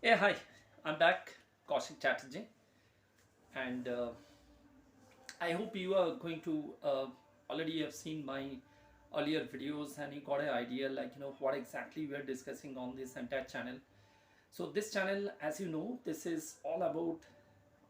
Hey, hi, I'm back, Kaushik Chatterjee, and I hope you are going to already have seen my earlier videos and you got an idea what exactly we are discussing on this entire channel. So this channel, as you know, this is all about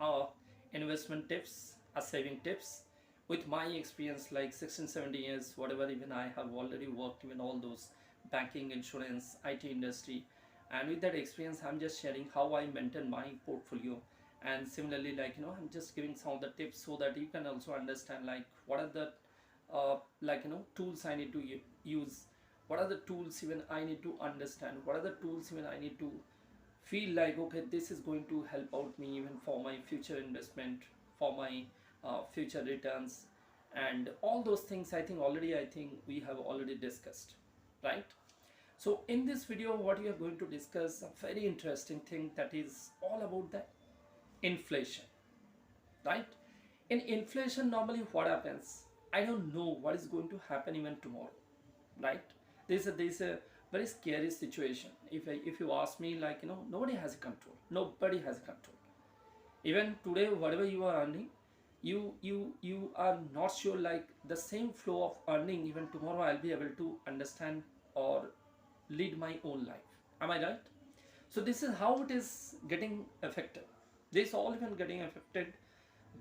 uh, investment tips, saving tips with my experience like 16, 17 years, whatever even I have already worked in all those banking, insurance, IT industry. And with that experience, I'm just sharing how I maintain my portfolio. And similarly, I'm just giving some of the tips so that you can also understand what are the tools I need to use, what are the tools even I need to understand, what are the tools even I need to feel like okay, this is going to help out me even for my future investment, for my future returns, and all those things. I think we have already discussed, right? So in this video what we are going to discuss a very interesting thing, that is all about the inflation, right? In inflation, normally what happens, I don't know what is going to happen even tomorrow, right? There's a very scary situation. If you ask me, nobody has a control, nobody has a control. Even today whatever you are earning, you are not sure like the same flow of earning even tomorrow I'll be able to understand or lead my own life. Am I right? So this is how it is getting affected. This all even getting affected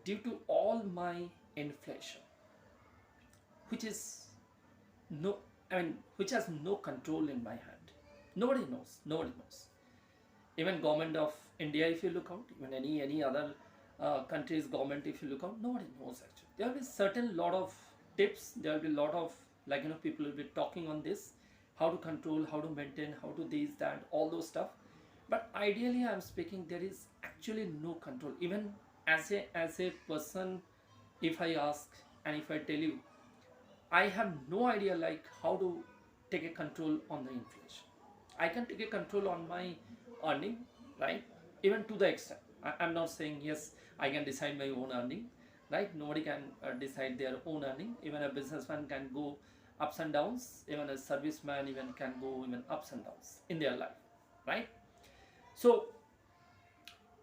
due to all my inflation, which is no, which has no control in my hand. Nobody knows, nobody knows. Even government of India, if you look out, even any other country's government, if you look out, nobody knows. Actually there will be certain lot of tips, there will be a lot of people will be talking on this, how to control, how to maintain, how to this, that, all those stuff. But ideally I'm speaking, there is actually no control. Even as a person, if I ask and if I tell you, I have no idea how to take a control on the inflation. I can take a control on my earning, right? Even to the extent. I'm not saying yes, I can decide my own earning, right? Nobody can decide their own earning. Even a businessman can go ups and downs. Even a serviceman even can go even ups and downs in their life, right? So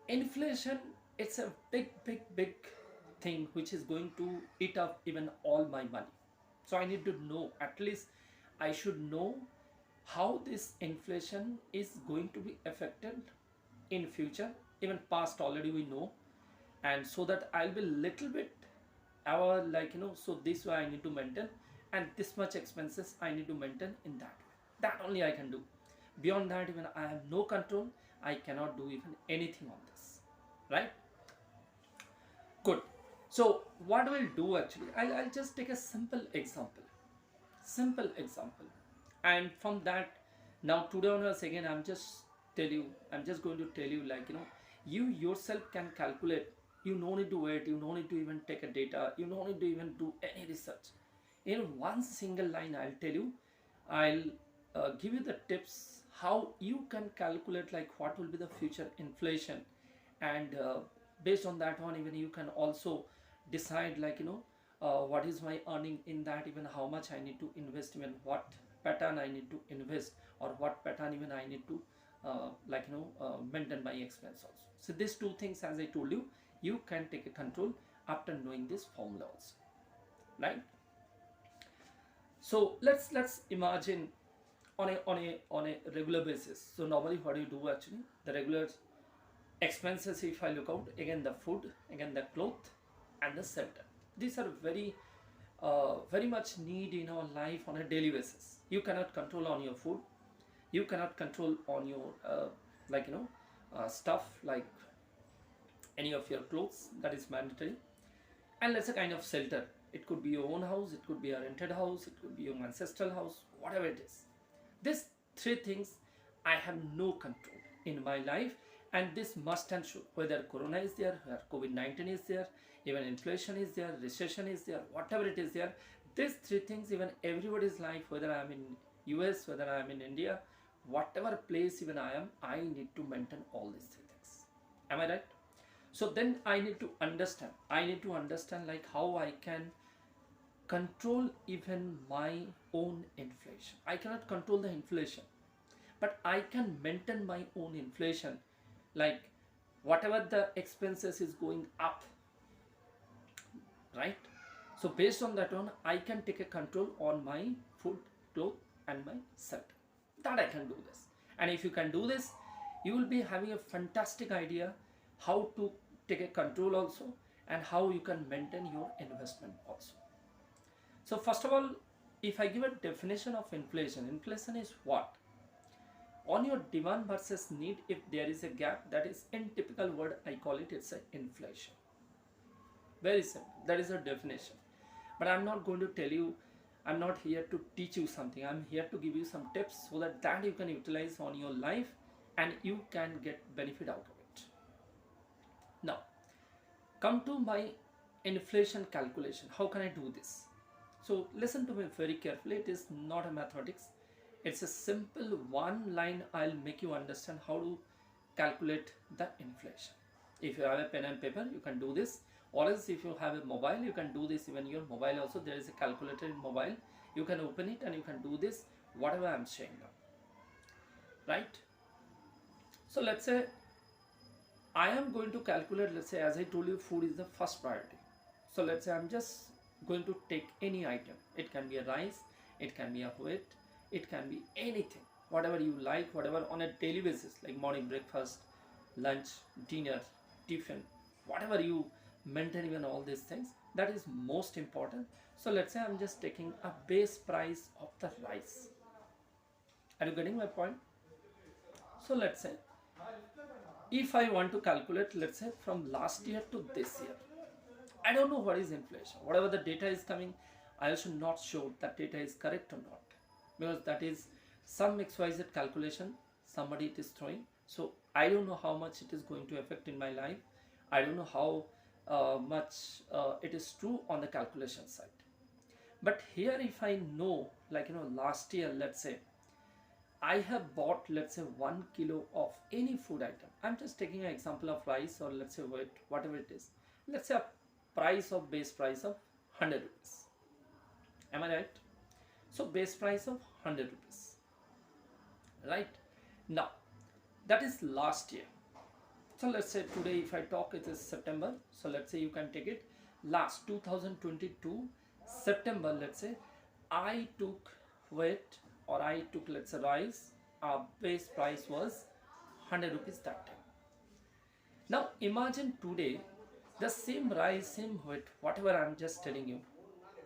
inflation, it's a big thing which is going to eat up even all my money. So I need to know, at least I should know how this inflation is going to be affected in future. Even past already we know, and so that I'll be little bit our so this way I need to maintain, and this much expenses I need to maintain in that way. That only I can do. Beyond that, even I have no control. I cannot do even anything on this, right? Good. So what we'll do actually, I'll just take a simple example, and from that, now today onwards again I'm just going to tell you you yourself can calculate. You no need to wait, you no need to even take a data, you no need to even do any research. In one single line I'll tell you, I'll give you the tips how you can calculate what will be the future inflation, and based on that one even you can also decide what is my earning, in that even how much I need to invest, even what pattern I need to invest, or what pattern even I need to maintain my expense also. So these two things, as I told you, you can take a control after knowing this formula also, right? So let's imagine on a regular basis. So normally what do you do actually, the regular expenses, if I look out, again the food, again the cloth, and the shelter. These are very much need in our life on a daily basis. You cannot control on your food, you cannot control on your stuff like any of your clothes, that is mandatory. And let's say kind of shelter, it could be your own house, it could be a rented house, it could be your ancestral house, whatever it is. These three things I have no control in my life, and this must and should, whether corona is there, whether COVID-19 is there, even inflation is there, recession is there, whatever it is there, these three things, even everybody's life, whether I am in US, whether I am in India, whatever place even I am, I need to maintain all these three things. Am I right? So then I need to understand how I can control even my own inflation. I cannot control the inflation, but I can maintain my own inflation like whatever the expenses is going up, right? So based on that one, I can take a control on my food, clothes, and my shelter. That I can do this. And if you can do this, you will be having a fantastic idea how to take a control also, and how you can maintain your investment also. So first of all, if I give a definition of inflation, inflation is what? On your demand versus need, if there is a gap, that is in typical word I call it, it's a inflation. Very simple. That is a definition. But I'm not going to tell you, I'm not here to teach you something. I'm here to give you some tips so that you can utilize on your life and you can get benefit out of it. Now, come to my inflation calculation. How can I do this? So listen to me very carefully. It is not a mathematics. It's a simple one line. I'll make you understand how to calculate the inflation. If you have a pen and paper, you can do this. Or else if you have a mobile, you can do this. Even your mobile also, there is a calculator in mobile. You can open it and you can do this, whatever I'm saying now. Right? So let's say I am going to calculate, let's say as I told you, food is the first priority. So let's say I'm just going to take any item. It can be a rice, it can be a wheat, it can be anything, whatever you like, whatever on a daily basis, like morning breakfast, lunch, dinner, tiffin, whatever you maintain, even all these things, that is most important. So let's say I'm just taking a base price of the rice. Are you getting my point? So let's say if I want to calculate, let's say from last year to this year, I don't know what is inflation. Whatever the data is coming, I should not show that data is correct or not, because that is some XYZ calculation somebody it is throwing. So I don't know how much it is going to affect in my life. I don't know how much it is true on the calculation side. But here if I know, like last year, let's say I have bought, let's say 1 kilo of any food item. I'm just taking an example of rice, or let's say wheat, whatever it is. Let's say a base price of 100 rupees. Am I right? So base price of 100 rupees. Right? Now, that is last year. So let's say today if I talk, it is September. So let's say you can take it last 2022 September. Let's say I took wheat, or I took, let's say rice. Our base price was 100 rupees that time. Now imagine today the same rice, same wheat, whatever I'm just telling you,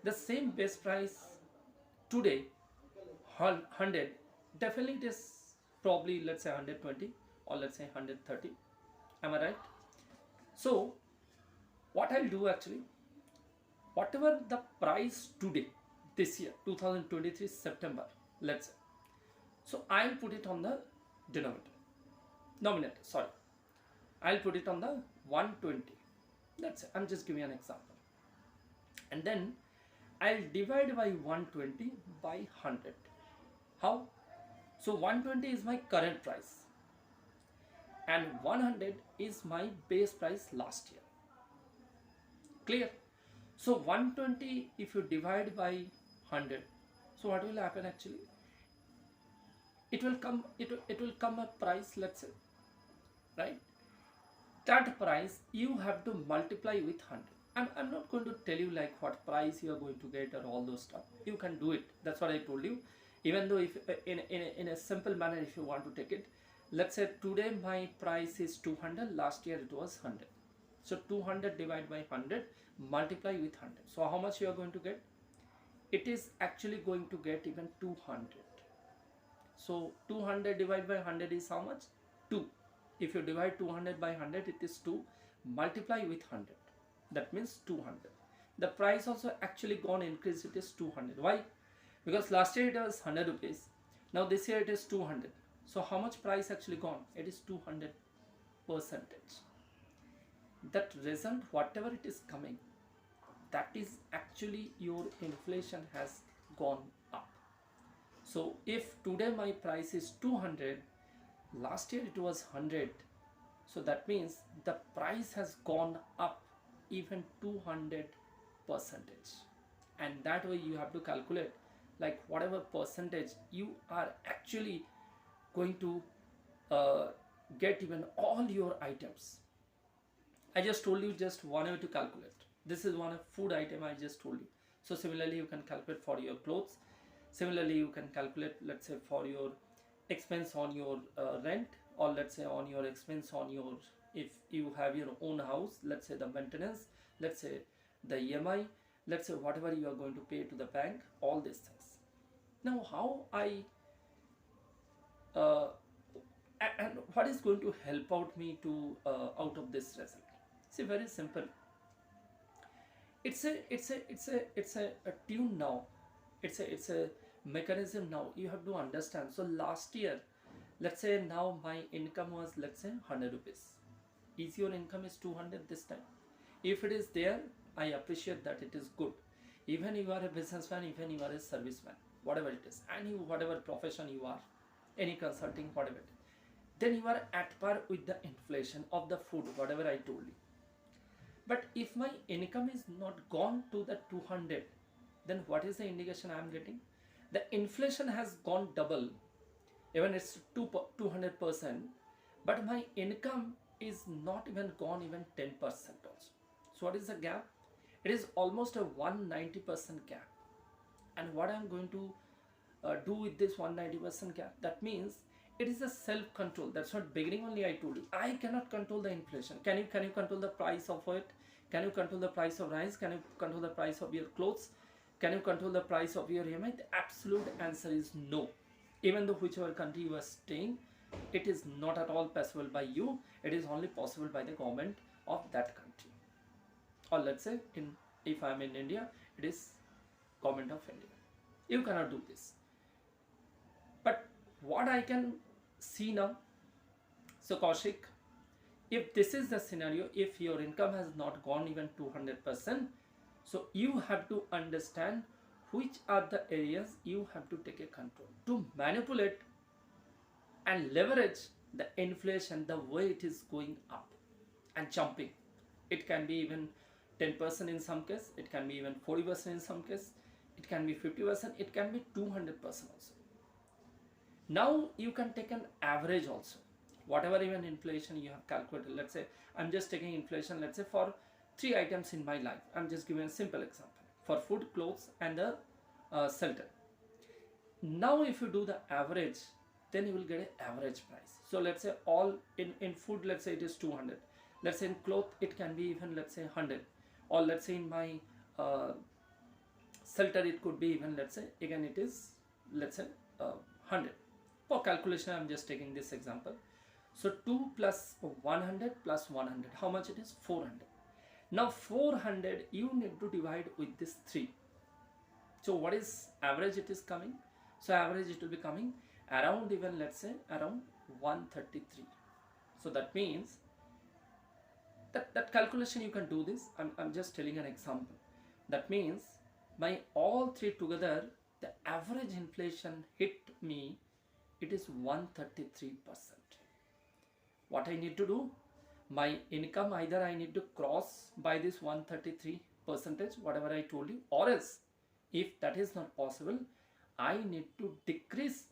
the same base price today 100, definitely it is probably, let's say 120, or let's say 130. Am I right? So what I'll do actually, whatever the price today, this year 2023 September, let's say, so I'll put it on the denominator, sorry, I'll put it on the 120. Let's say I'm just giving an example, and then I'll divide by 120 by 100. How? So 120 is my current price and 100 is my base price last year. Clear? So 120 if you divide by 100, so what will happen actually? It will come a price, let's say, right? That price you have to multiply with 100. I'm not going to tell you like what price you are going to get or all those stuff. You can do it. That's what I told you. Even though if in a simple manner, if you want to take it, let's say today my price is 200. Last year it was 100. So 200 divided by 100, multiply with 100. So how much you are going to get? It is actually going to get even 200. So 200 divided by 100 is how much? 2. If you divide 200 by 100, it is 2. Multiply with 100. That means 200. The price also actually gone increase. It is 200. Why? Because last year it was 100 rupees. Now this year it is 200. So how much price actually gone? It is 200%. That result, whatever it is coming, that is actually your inflation has gone up. So if today my price is 200, last year it was 100, so that means the price has gone up even 200%. And that way you have to calculate like whatever percentage you are actually going to get even all your items. I just told you just one way to calculate. This is one food item I just told you. So similarly, you can calculate for your clothes. Similarly, you can calculate, let's say, for your expense on your rent, or let's say on your expense on your, if you have your own house, let's say the maintenance, let's say the EMI, let's say whatever you are going to pay to the bank, all these things. Now, how I uh, and what is going to help out me to out of this result? See, very simple. It's a tune now. It's a mechanism now. You have to understand. So last year, let's say now my income was, let's say, 100 rupees. Is your income is 200 this time? If it is there, I appreciate that, it is good. Even you are a businessman, even you are a serviceman, whatever it is, and you, whatever profession you are, any consulting, whatever it is, then you are at par with the inflation of the food, whatever I told you. But if my income is not gone to the 200, then what is the indication I am getting? The inflation has gone double, even it's 200%, but my income is not even gone even 10% also. So what is the gap? It is almost a 190% gap. And what I am going to do with this 190% gap? That means it is a self-control. That's what beginning only I told you. I cannot control the inflation. Can you control the price of it? Can you control the price of rice? Can you control the price of your clothes? Can you control the price of your EMI? The absolute answer is no. Even though whichever country you are staying, it is not at all possible by you. It is only possible by the government of that country. Or let's say, if I am in India, it is government of India. You cannot do this. But what I can see now, so Kaushik, if this is the scenario, if your income has not gone even 200%, so you have to understand which are the areas you have to take a control to manipulate and leverage the inflation the way it is going up and jumping. It can be even 10% in some case, it can be even 40% in some case, it can be 50%, it can be 200% also. Now you can take an average also. Whatever even inflation you have calculated, let's say I'm just taking inflation, let's say for 3 items in my life. I'm just giving a simple example for food, clothes, and the shelter. Now if you do the average, then you will get an average price. So let's say all in food, let's say it is 200. Let's say in cloth it can be even, let's say 100. Or let's say in my shelter it could be even, let's say, again it is, let's say 100. For calculation I'm just taking this example. So 2 plus 100 plus 100, how much it is? 400. Now 400 you need to divide with this 3. So what is average it is coming? So average it will be coming around even, let's say, around 133. So that means that calculation you can do this. I'm just telling an example. That means by all 3 together, the average inflation hit me, it is 133%. What I need to do? My income, either I need to cross by this 133%, whatever I told you, or else if that is not possible, I need to decrease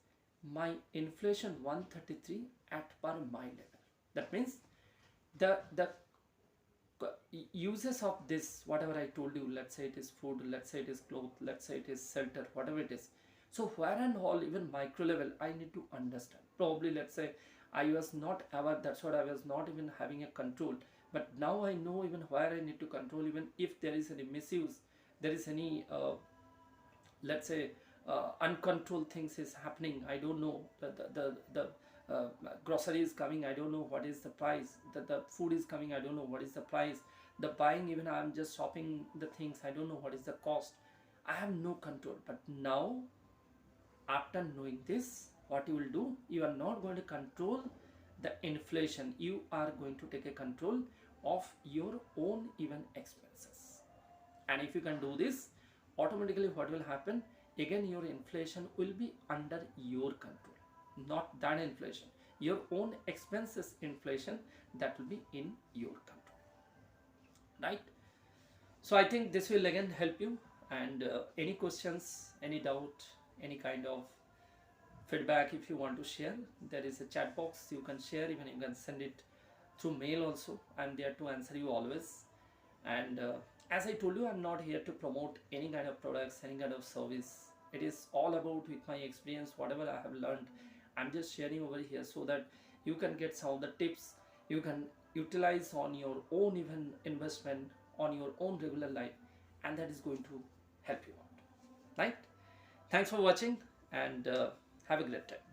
my inflation 133 at per my level. That means the uses of this, whatever I told you, let's say it is food, let's say it is clothes, let's say it is shelter, whatever it is. So where and all, even micro level, I need to understand. Probably, let's say I was not aware, that's what I was not even having a control. But now I know even where I need to control, even if there is any misuse, there is any, let's say, uncontrolled things is happening. I don't know, the grocery is coming, I don't know what is the price. The food is coming, I don't know what is the price. The buying, even I am just shopping the things, I don't know what is the cost. I have no control. But now, after knowing this, what you will do, you are not going to control the inflation. You are going to take a control of your own even expenses. And if you can do this, automatically what will happen? Again, your inflation will be under your control, not that inflation. Your own expenses inflation, that will be in your control, right? So I think this will again help you. And any questions, any doubt, any kind of feedback if you want to share. There is a chat box, you can share, even you can send it through mail also. I'm there to answer you always. And as I told you, I'm not here to promote any kind of products, any kind of service. It is all about with my experience, whatever I have learned, I'm just sharing over here so that you can get some of the tips you can utilize on your own even investment, on your own regular life, and that is going to help you out, right? Thanks for watching, and have a great time.